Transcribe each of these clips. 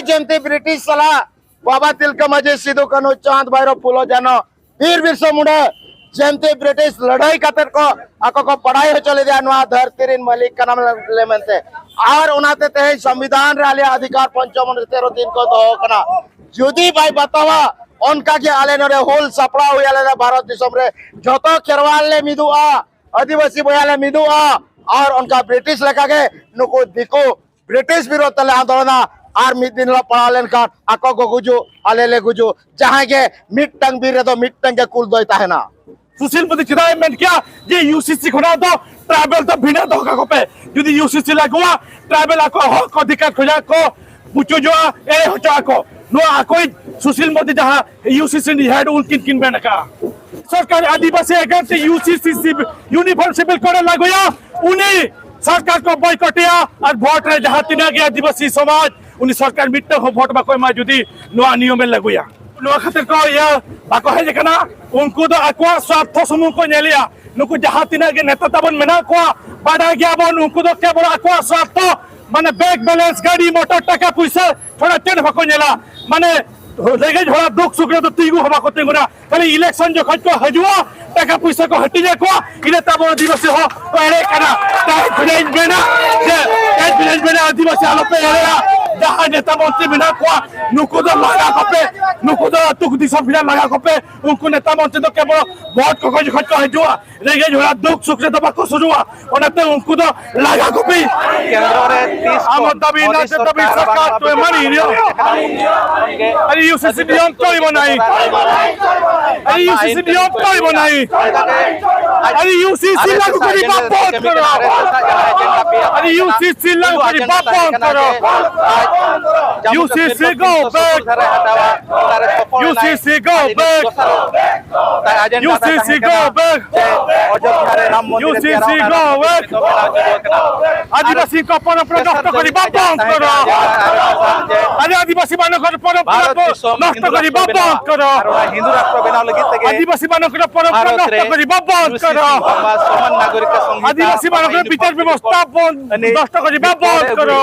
जमती ब्रिटिश सला बाबा तिलका मांझी सिद्धू कान्हू चांद भैरव फूलो जानो वीर बिरसा मुंडा जमती ब्रिटिश लड़ाई खातिर को आको को पढ़ाई हो चले दिया नुआ धरती रिन मालिक का नाम ले मनते और उनाते ते संविधान रे आले अधिकार पंचम 13 दिन को दो कना जुदी भाई बतावा उनका के आले नरे होल सपड़ा हुयाले भारत दिसम रे जतो खेरवाल ले मिदुआ आदिवासी बोयाले मिदुआ और उनका ब्रिटिश लेखा के नुको दिको ब्रिटिश विरोध तले आंदोलन और मिड दिन पड़ा लेन का आको को गुजो आले ले गुजो जहां के मिड टंग भी रे तो मिड टंग के कुल दोइता है ना सुशील मोदी चिदाय मेन क्या जे यूसीसी खना दो ट्राइबल तो भिना दो का पे यदि यूसीसी लागुआ ट्राइबल को हक अधिकार खोजा को पुचो जो ए होचा को नो आको सुशील मोदी जहां यूसीसी नि हेड उनकिन किन बेन का सरकार आदिवासी अगर से यूसीसी यूनिफॉर्म सिविल कोड लागुया उन्हीं सरकार को बॉयकटिया और वोट रे जहां तिना के आदिवासी समाज उन्हीं सरकार मिट्टे हो वोट बा कोई मा जुदी नो नियम लागुया नो खातिर को या बाको है जकना उनको तो आको स्वार्थ समूह को नेलिया नुको जहां तिना के नेता तबन मेना को बाडा गया बन उनको तो केवल आको स्वार्थ माने बैंक बैलेंस गाड़ी मोटर टाका पैसा थोड़ा चेन भको नेला माने लेगे थोड़ा दुख सुख तो तीगु हवा को तेगुना खाली इलेक्शन जो खज को हजुआ टाका पैसा को हटी जा को इने तब आदिवासी हो तो एरे कना टाइट विलेज में आदिवासी आलो पे एरे जहां नेता मंत्री बिना को नुको तो लगा कपे नुको तो तुक दिशा बिना लगा कपे उनको नेता मंत्री तो केवल वोट को खज को हजुआ लेगे थोड़ा दुख सुख तो बाको सुजुआ ओनते उनको तो लगा कपे केंद्र रे 30 आम तभी ना तभी सरकार तो मानी रियो अरे यूसीसी नियम तो ही बनाई अरे यूसीसी नियम तो ही बनाई अरे यूसीसी लागू करी बाप बंद करो अरे यूसीसी लागू करी बाप बंद करो UCC go back UCC go back UCC go back Ayodhya रे राम मंदिर यूसीसी गो बैक आदिवासी को परंपरा नष्ट करी बाप बंद करो अरे आदिवासी मानकर परंपरा को नष्ट करी बाप बंद करो हिंदू राष्ट्र बनाव लगी तके आदिवासी मानकर परंपरा नष्ट करी बाप बंद करो समान नागरिक संहिता आदिवासी मानकर विचार व्यवस्था नष्ट करी बाप बंद करो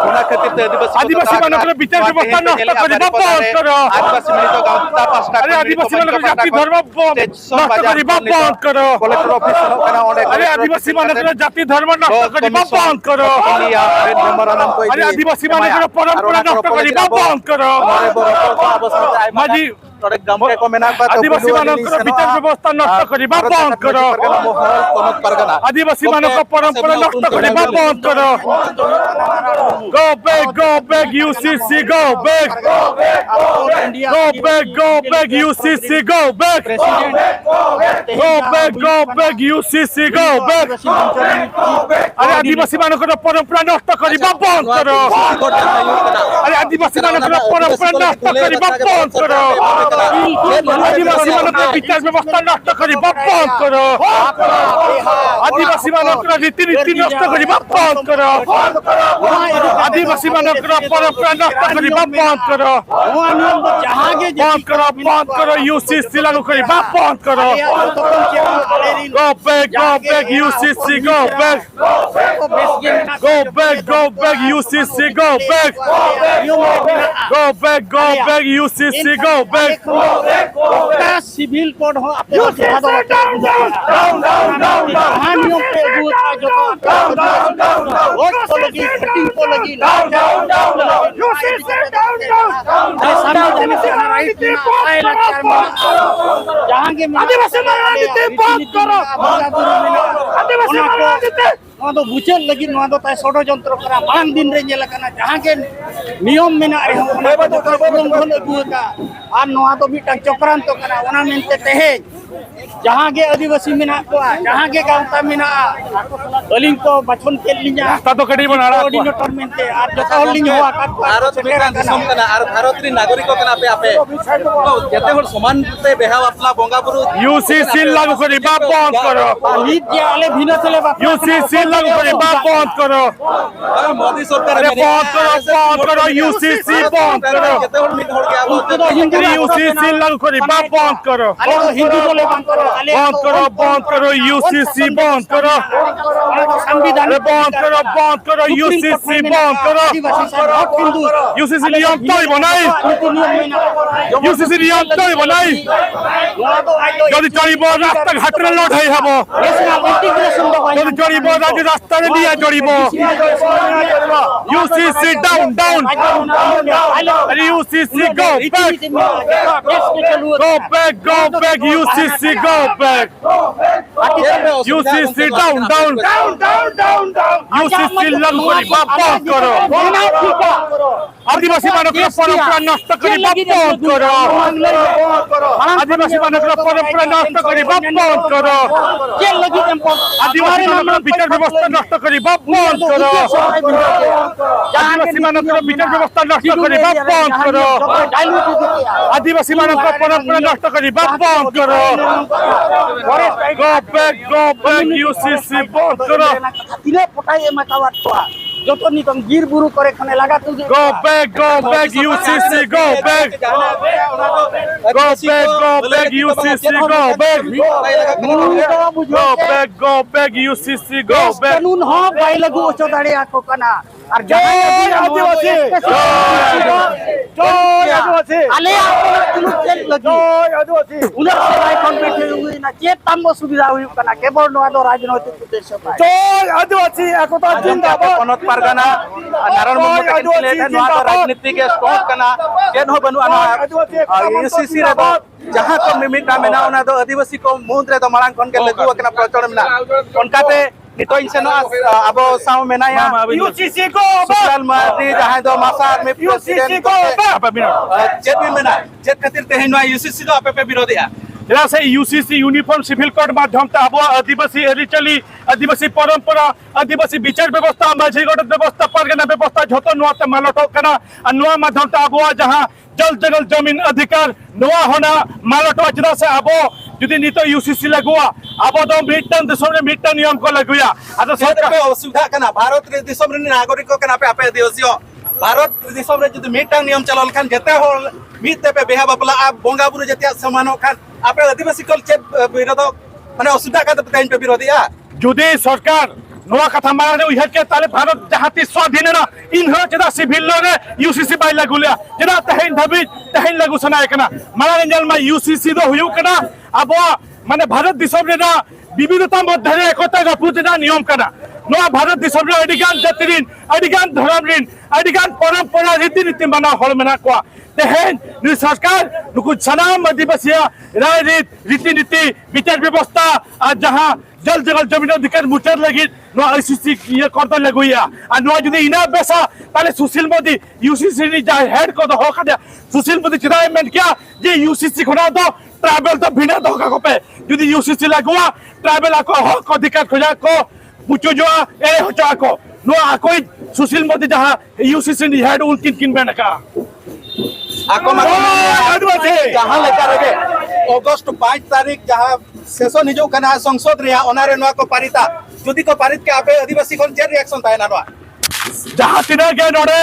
ओना खातिर आदिवासी मानकर विचार व्यवस्था नष्ट करी बाप बंद करो आदिवासी मिलित गांवता पासटा अरे आदिवासी मानकर जाति धर्म नष्ट करी बाप बंद करो कलेक्टर ऑफिस होना ओने अरे आदिवासी मानकर जाति धर्म नष्ट करी बाप बंद करो अरे आदिवासी मानकर परंपरा नष्ट करी बाप बंद करो माजी गमके को मेना आदिवासी मानकर विचार व्यवस्था नष्ट करी बाप बंद करो आदिवासी मानकर परंपरा नष्ट करी बाप बंद करो go back UCC go back UCC go back UCC go back अरे आदिवासी मानकर परंपरा नष्ट करी बाप बंद करो अरे आदिवासी मानकर परंपरा नष्ट करी बाप बंद करो आदिवासी मानकर विचार व्यवस्था नष्ट करी बाप बंद करो आदिवासी मानकर रीति नष्ट करी बाप बंद करो आदिवासी मानकर परंपरा नष्ट करी बाप बंद करो यूसीसी लागू करी बाप बंद करो go back UCC go back UCC go back UCC go back civil code हो अपना नियम पे वोट को लगी कटिंग को लगी जहाँ के बुचल लगी षड्यंत्र करा मांग दिन रे जेल कना जहाँ के नियम मेना उल्लंघन अगुका और नवा तो मिटा चक्रांत कना ओना मेनते तेहे जहाँ के आदिवासी मेना को जहाँ के गांवता मेना अलिंग को बचपन के लिया तो कड़ी बनाड़ा कोऑर्डिनेटर मेनते और जता होलिंग हुआ भारत मिटा दिसम कना और भारत री नागरिक कना पे आपे जते होर समान ते बेहा अपना बोंगा बुरु यूसीसी लागू करी बाप बंद करो नीत जे आले भिन्न चले बाप यूसीसी लागू करी बाप बंद करो मोदी सरकार अरे बंद करो यूसीसी बंद करो जते होर मिट होड़ गया यूसीसी लागू करी बाप बंद करो हिंदू बोले बंद करो यूसीसी बंद करो संविधान बंद करो यूसीसी बंद करो यूसीसी नियम तो बनाई यूसीसी नियम तो बनाई যদি চড়িব রাস্তা ঘাটরে লড়াই হব যদি চড়িব রাস্তা নিয়ে চড়িব UCC down down UCC go back UCC go back UCC down UCC লাগু করিবা বন্ধ করো আদিবাসী মানবর পরম্পরা নষ্ট করিবা বন্ধ করো আদিবাসী মানবর পরম্পরা নষ্ট করিবা বন্ধ করো আদিবাসী মানবর বিচার ব্যবস্থা নষ্ট করিবা বন্ধ করো আদিবাসী মানবর বিচার ব্যবস্থা নষ্ট করিবা বন্ধ করো আদিবাসী মানবর পরম্পরা নষ্ট করিবা বন্ধ করো গো ব্যাক ইউসিসি বন্ধ করো তিনে পটাই এমাকাওয়াত তোয়া যত নিতম গির বুরু করে খানে লাগা তুই go back UCC go back UCC go back UCC go back कानून हो बाई लगू ओचो दाड़े आको कना और जहां आदिवासी आले आपन तेल लगी उनर सबाई कोन बैठे हुई ना चेत तम सुविधा हुई कना केवल नवा दो राजनैतिक उद्देश्य पाए आदिवासी एकता जिंदाबाद पनत पारगाना नारायण मुर्मू लेटे नवा राजनीति के स्टॉक कना केन हो बनु अना यूसीसी रे दो जहां को मिमिटा मेना ओना दो आदिवासी को मुंद रे दो मांग कोन के लगु कना प्रचलन मेना कोनकाते नितो इनसेनो अबो साव मेनाया यूसीसी को सुशाल मार्डी जहां दो मासार में प्रेसिडेंट को जेट भी मेना जेट खातिर ते हिनवा यूसीसी दो आपे पे विरोधिया जरा से यूसीसी यूनिफॉर्म सिविल कोड माध्यम ता अब आदिवासी एरिचली आदिवासी परंपरा आदिवासी विचार व्यवस्था माझीगढ़ व्यवस्था परगना व्यवस्था झोतो नुआते मालटो कना नुआ माध्यम ता अब जहां जल जगल जमीन अधिकार नुआ होना मालटो जरा से अब जुदी नितो यूसीसी लगुआ अब तो मिटन देशम रे मिटन नियम को लगुया आदा सरकार को असुविधा कना भारत रे दिसम रे नागरिक को कना पे आपे दिवसियो भारत दिसम रे जुदी मिटन नियम चलल खान जेते हो मिते पे बेहा बापला आप बोंगा बुरु जतिया समानो खान आपे आदिवासी कल चेप विरोध माने असुविधा का टाइम पे विरोधिया जुदी सरकार नुआ कथा माने उहर के ताले भारत जहाती स्वाधीन ना इनहो जदा सिविल रे यूसीसी बाय लागुलिया जदा तहेन धबी तहेन लागु सनाय कना माने जल मा यूसीसी दो हुयु कना अब माने भारत दिसम रे ना विविधता मध्य रे एकता गपुजना नियम कना नुआ भारत दिसम रे अडिगान जातिरिन अडिगान धर्मरिन अडिगान परंपरा रीति नीति माना हल मेना को तेहेन नि सरकार नुकु सनाम आदिवासिया राजनीति रीति नीति विचार व्यवस्था जहां जल जगल जमीन अधिकार मुटर लगी नुआ आईसीसी ये करते लगुया आ नुआ जदी इना बेसा ताले सुशील मोदी यूसीसी नि जा हेड को दो होका सुशील मोदी चिरायमेंट क्या जे यूसीसी खना दो ट्रैवल तो बिना दो का पे जदी यूसीसी लगुआ ट्रैवल को हक अधिकार खोजा को पुचो जो ए होचा को नुआ कोई सुशील मोदी जहां यूसीसी नि हेड उनकिन किन बेनका आको जहां लेकर रे अगस्त 5 तारीख जहां शेषो निजो कना संसद रे ओनारे नवा को पारिता जदी को पारित के आपे आदिवासी कोन जे रिएक्शन ताय ना जहां तिना के नडे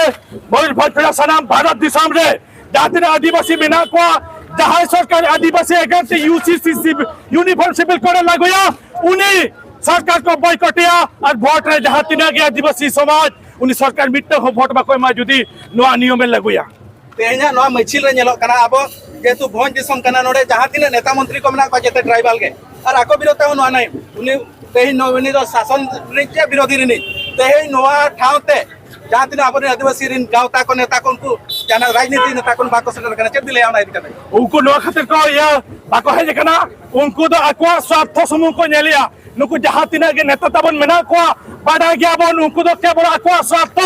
भोजपुरा सनाम भारत दिसम रे जहां तिना आदिवासी बिना को जहां सरकार आदिवासी against UCC uniform civil code लागुया उनी सरकार को बॉयकटिया और वोट रे जहां तिना के आदिवासी समाज उनी सरकार मिट्टे हो वोट बा कोई मा जदी नवा नियम में लागुया तेना नवा मैचिल रे नेलो कना अब जेतु भोज दिसम कना नोडे जहां तिने नेता मंत्री को मना को जेते ट्राइबल के और आको विरोध हो नवा नै उनी तेहि नवनी दो शासन रे के विरोधी रे तेहि नवा ठावते जहां तिने अपन आदिवासी रिन गावता को नेता को उनको जाना राजनीति नेता को बाको सटर कना चेत दिले आना इदि कने उनको नो खातिर को या बाको है जे कना उनको तो अक्वा स्वार्थ समूह को नेलिया नुको जहां तिने के नेता तबन मेना को बाडा गया बन उनको तो केवल अक्वा स्वार्थ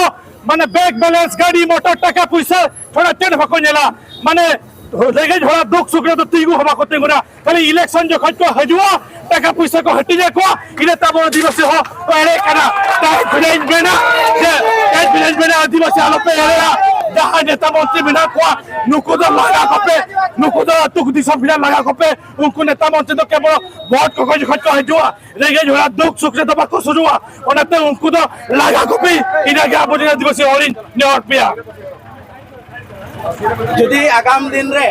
माने बैंक बैलेंस गाड़ी मोटर टाका पैसा थोड़ा चेन भको नेला माने लेगे थोड़ा दुख सुख तो तीगु हवा को तेगुना खाली इलेक्शन जो खर्च को हजुआ टाका पैसा को हटी जे को इने तब आदिवासी हो तो एरे कना टाइट विलेज बेना जे टाइट विलेज बेना आदिवासी आलो पे एरा जहां नेता मंत्री बिना को नुको तो लगा कोपे नुको तो तुक दिशा बिना लगा कोपे उनको नेता मंत्री तो केवल वोट को खर्च को हजुआ लेगे थोड़ा दुख सुख से तो बाको सुजुआ ओनते उनको तो लगा कोपे इना के आबो आदिवासी ओरिन नेट पिया जदि आगाम दिन रे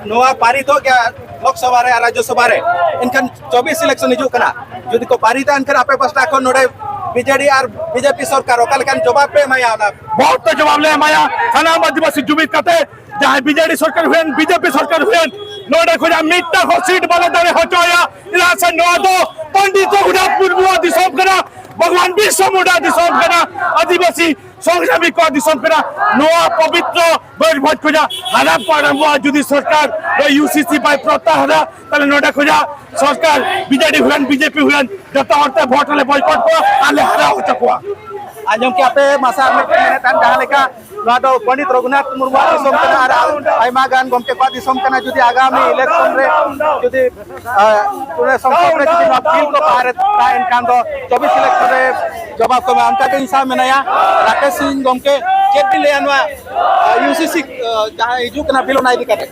नवा पारित हो गया लोकसभा रे राज्यसभा रे इनखान 24 इलेक्शन हिजु कना जुदी को पारिता अनकर आपे पास्टा को नोडे बीजेडी और बीजेपी सरकार ओकल कान जवाब पे माया ना बहुत जवाब ले माया सनाम आदिवासी जुमित कते जहां बीजेडी सरकार हुए बीजेपी सरकार हुए नोडे खोजा मिट्टा हो सीट वाले दरे हटोया इला से नो दो पंडित गुडा पूर्व दिसम करा भगवान विश्व मुडा दिसम करा आदिवासी संग्रामी को दिसम करा नोआ पवित्र बज भज खोजा हरा परम जुदी सरकार यूसीसी पाई प्रत्याहार तले नोडे खोजा सरकार बीजेडी हुए बीजेपी हुए जत औरते वोट ले बॉयकॉट को आले हरा हो चकुआ आजम के आपे मासा में तान जहां लेका नोआ दो पंडित रघुनाथ मुर्मू दिसम कना आर आयमा गान गमके को दिसम कना जुदी आगामी इलेक्शन रे जुदी पुरे संसद रे जुदी बिल को पारे ताइन कान दो 24 इलेक्शन रे जवाब को उनका के हिसाब में नया राकेश सिंह गमके चेक भी ले अनवा यूसीसी जहां इजु कना बिल नाइ दिकाते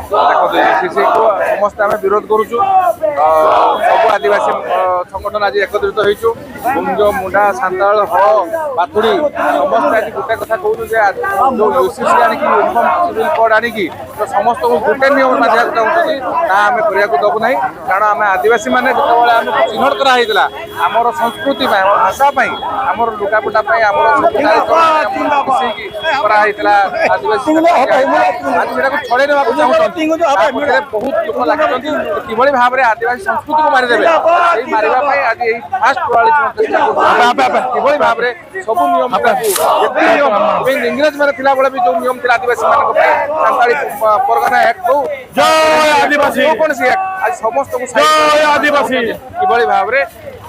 देखो यूसीसी को समस्त आम विरोध करूछु सब आदिवासी संगठन आज एकत्रित होइछु गुंज मुंडा सांताल हो पाथुड़ी समस्त आज गोटे कथा कहू जे जो यूसीसी आनी की यूनिफॉर्म सिविल कोड आनी की तो समस्त को गोटे नियम माध्यम चाहूछी ना आमे करिया को दबु नाही कारण आमे आदिवासी माने जतबळे आमे चिन्हट करा हैतला हमर संस्कृति पय हमर भाषा पय हमर लुकापुटा पय हमर करा हैतला आदिवासी आज सेटा को छड़े नेबा बहुत लोक लागछन्ती किभଳି भाबरे आदिवासी संस्कृति को मारि देबे एई मारिबा पय आज एई फास्ट प्रणाली चेष्टा करबा किभଳି भाबरे सब नियम जेते नियम इंग्रज माने थिला बळे भी जो नियम थिला आदिवासी मानक पय सांताली परगना एक्ट को जय आदिवासी कोन से आज समस्त को जय आदिवासी किभଳି भाबरे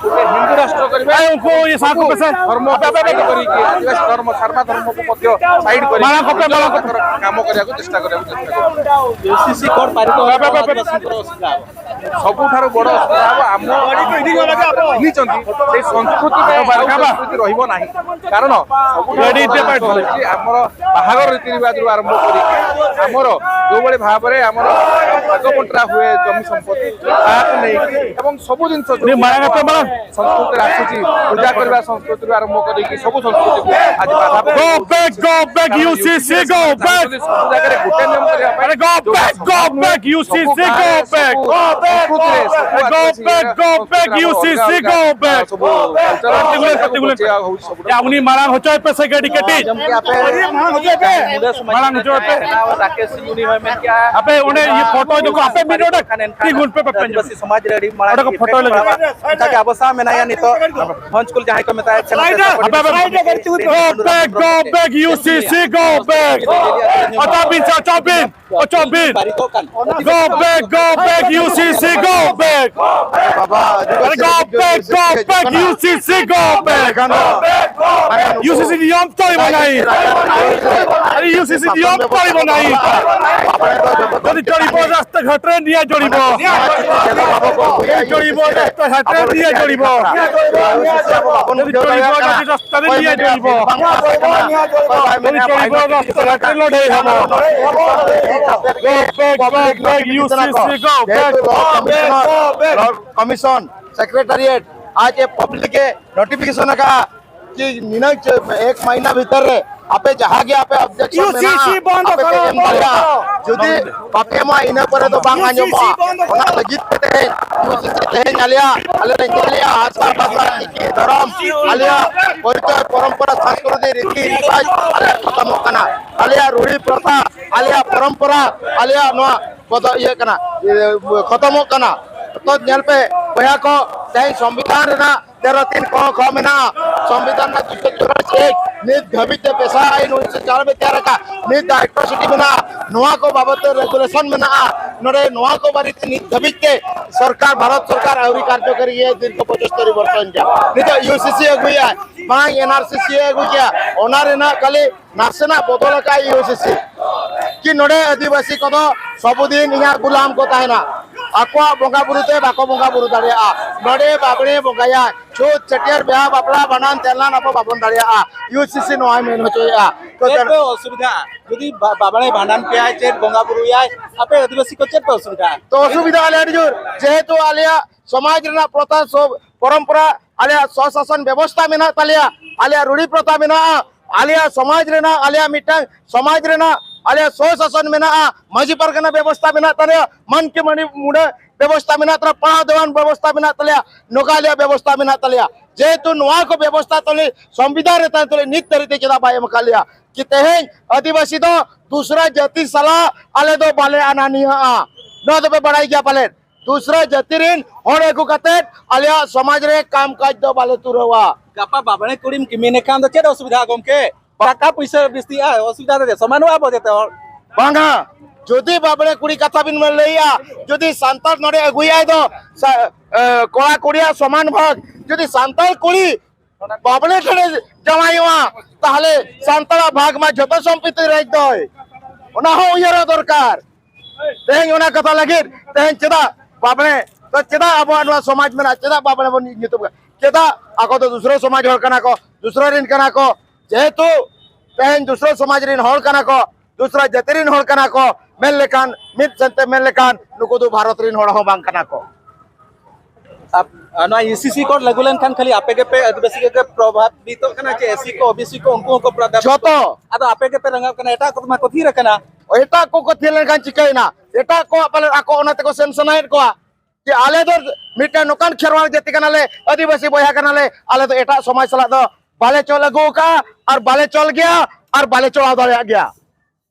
गोटे हिंदू राष्ट्र करबे उनको ये साथ पैसा धर्म करी के आदिवासी धर्म सर्व धर्म को मध्य साइड करी माला कपे काम करिया को चेष्टा यूसीसी कोड पारित सबुठार बड़ असुविधा हम आम संस्कृति संस्कृति रहिबो नाही कारण आमर बाहागर रीति रिवाज रु आरंभ करी आमर जो बळे भाबरे आमर भागबंटरा हुए जमी संपत्ति ताको नै एवं सब जिंस संस्कृति आसुची पूजा करबा संस्कृति रु आरंभ करी कि सब संस्कृति को आज बाधा go back UCC go back सब जगह रे गुटे नियम करिया अरे go back UCC go back go back UCC go back यावनी माला होचय पे से गडी कटी माला होचय पे राकेश सिंह यूनिवर्सिटी में क्या अबे उन्हें ये फोटो देखो आपे वीडियो की गुण पे आदिवासी समाज रेडी माला का फोटो लगा ताकि अवसा में नया नहीं तो पंचकुल जहां को मेता go back UCC go back Ochabin go back UCC go back go back UCC go back UCC नियम तो बनाई अरे UCC नियम तो बनाई যদি জড়িব রাস্তা ঘাটে নিয়ে জড়িব জড়িব রাস্তা ঘাটে নিয়ে জড়িব যদি জড়িব রাস্তা নিয়ে জড়িব যদি জড়িব রাস্তা ঘাটে লড়াই হবো कमीशन सेक्रेटरिएट आज ये पब्लिक के नोटिफिकेशन का कि एक महीना भीतर आपे जहाँ गया आपे ऑब्जेक्शन जुदी बापे मा इने पर तो बांग आजो मा ओना लगित ते यूसीसी नालिया आले नालिया आचार भाषा की धर्म आलिया परिचय परंपरा संस्कृति रीति रिवाज आले खत्म कना आलिया रूढ़ी प्रथा आलिया परंपरा आलिया नो बद ये कना खत्म कना तो नेल पे बया को तै संविधान ना 13 क ख मेना संविधान ना 284 नित भवित पेशा आईन 1994 तैयार का नित एट्रोसिटी मेना नोआ को बाबत रेगुलेशन मेना नरे नोआ को बारी नित भवित के सरकार भारत सरकार आवरी कार्यकारी ये दीर्घ 75 वर्ष जा नित यूसीसी अगुया मा एनआरसीसी अगुया ओनारे ना खाली नासना बदल का यूसीसी कि नडे आदिवासी को सबुदिन इहा गुलाम को ताहेना आको बोंगा बुरुते बाको बोंगा बुरु दाड़िया नडे बाबणे बोंगाया छूत चटियार ब्याह बापड़ा बनान तेलान आपो बाबन दाड़िया यूसीसी नोय मेन होचया तो असुविधा यदि बाबणे भांडन पे आए चेत बोंगा बुरु आए आपे आदिवासी को चेत असुविधा तो असुविधा आले जुर जेहेतु आलिया समाज रना प्रथा सब परंपरा आलिया स्वशासन व्यवस्था मेना तालिया आलिया रूढ़ी प्रथा मेना आलिया समाज रना आलिया मिटांग समाज रना आलिया स्वशासन मेना मजी परगना व्यवस्था मेना तालिया मन के मणि मुड़े व्यवस्था मेना तले पढ़ा देवान व्यवस्था मेना तले नोकालिया व्यवस्था मेना तले जेहेतु नोआ को व्यवस्था तले संविधान रे तले नित तरीते चदा बाय मकालिया कि तेहें आदिवासी दो दूसरा जाति सला आले दो बाले अनानिया न दबे बड़ाई गया पाले दूसरा जाति रिन हर एगु कते आलिया समाज रे काम काज दो बाले तुरवा गापा बाबणे कुड़ीम कि मेने काम दो चेद असुविधा गमके टाका पैसा बेस्ती असुविधा दे समान आबो देते बांगा যদি বাবড়ে কুড়ি কথা বিন লইয়া যদি সান্তাল নড়ে এগুইয়াই দো কোড়া কুড়িয়া সমান ভাগ যদি সান্তাল কুড়ি বাবড়ে ঠেড়ে জামাইওয়া তাহলে সান্তালা ভাগ মা যত সম্পত্তি রাখ দয় ওনা হো উইয়ার দরকার তেহেন ওনা কথা লাগে তেহেন চেদা বাবড়ে তো চেদা আবহাওয়া নোয়া সমাজ মেনা চেদা বাবড়ে বন নিতুব চেদা আকো তো দুসরো সমাজ হল কানা কো দুসরো রিন কানা কো যেহেতু তেহেন দুসরো সমাজ রিন হল কানা কো दूसरा जतरिन होड़ कना को मेल लेकान मित संते मेल लेकान नुको दो भारत रिन होड़ हो बांग कना को अब ना ईसीसी कोड लगुलन खान खाली आपे के पे आदिवासी के प्रभावित कना जे एससी को ओबीसी को उनको को प्रदान जोतो अद आपे के पे रंगा कना एटा को मा कथि रखना एटा को थिलन खान चिकैना एटा को अपले आको ओनाते को सेंसनाइट को कि आले दो मिटा नोकान खेरवाल जति कनाले आदिवासी बया कनाले आले तो एटा समाज सला दो बाले चल लगो का और बाले चल गया और बाले चला दया गया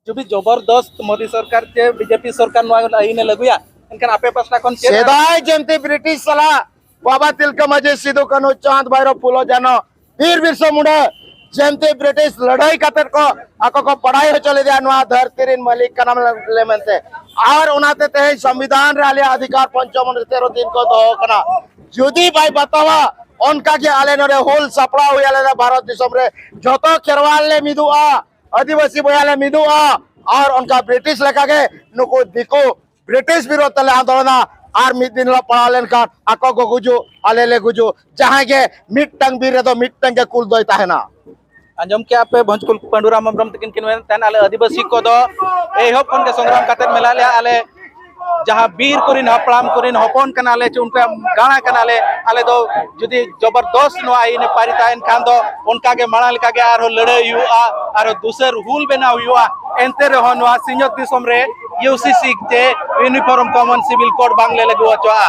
जो भी जबरदस्त मोदी सरकार के बीजेपी सरकार नुआ आईने लगुया इनकन आपे पासना कोन सेदाय जेमते ब्रिटिश सला बाबा तिलका मजे सिधु कनो चांद भैरव फूलो जानो वीर बिरसा मुंडा जेमते ब्रिटिश लड़ाई खातिर को आको को पढ़ाई हो चले दिया नुआ धरती रिन मलिक का नाम ले मनते और उनाते ते संविधान रे आले अधिकार पंचमन 13 दिन को दो कना जुदी भाई बतावा उनका के आले नरे होल सपड़ा हुयाले भारत दिसम रे जतो खेरवाल ले मिदुआ आदिवासी बयाले मिदुआ और उनका ब्रिटिश लेखा के नुको दिको ब्रिटिश विरोध तले आंदोलन और मिड दिन ला पड़ा लेन का आको को गुजो आले ले गुजो जहां के मिड टंग भी रे तो मिड टंग के कुल दोइता है ना अंजम के आपे भंजकुल पंडुराम अमरम तकिन किन तन आले आदिवासी को दो ए होपन के संग्राम काते मेला ले आले जहां वीर कुरिन हपड़ाम कुरिन हपन कनाले उनका गाना कनाले आले दो जुदी जबरदस्त नो आईने पारिता खान दो उनका के माना लेका के आरो लड़ाई हुआ आरो दूसर हुल बेना हुआ एंते रहो नो सिंहत दिसम रे यूसीसी के यूनिफॉर्म कॉमन सिविल कोड बांग्ले लगुआ चोआ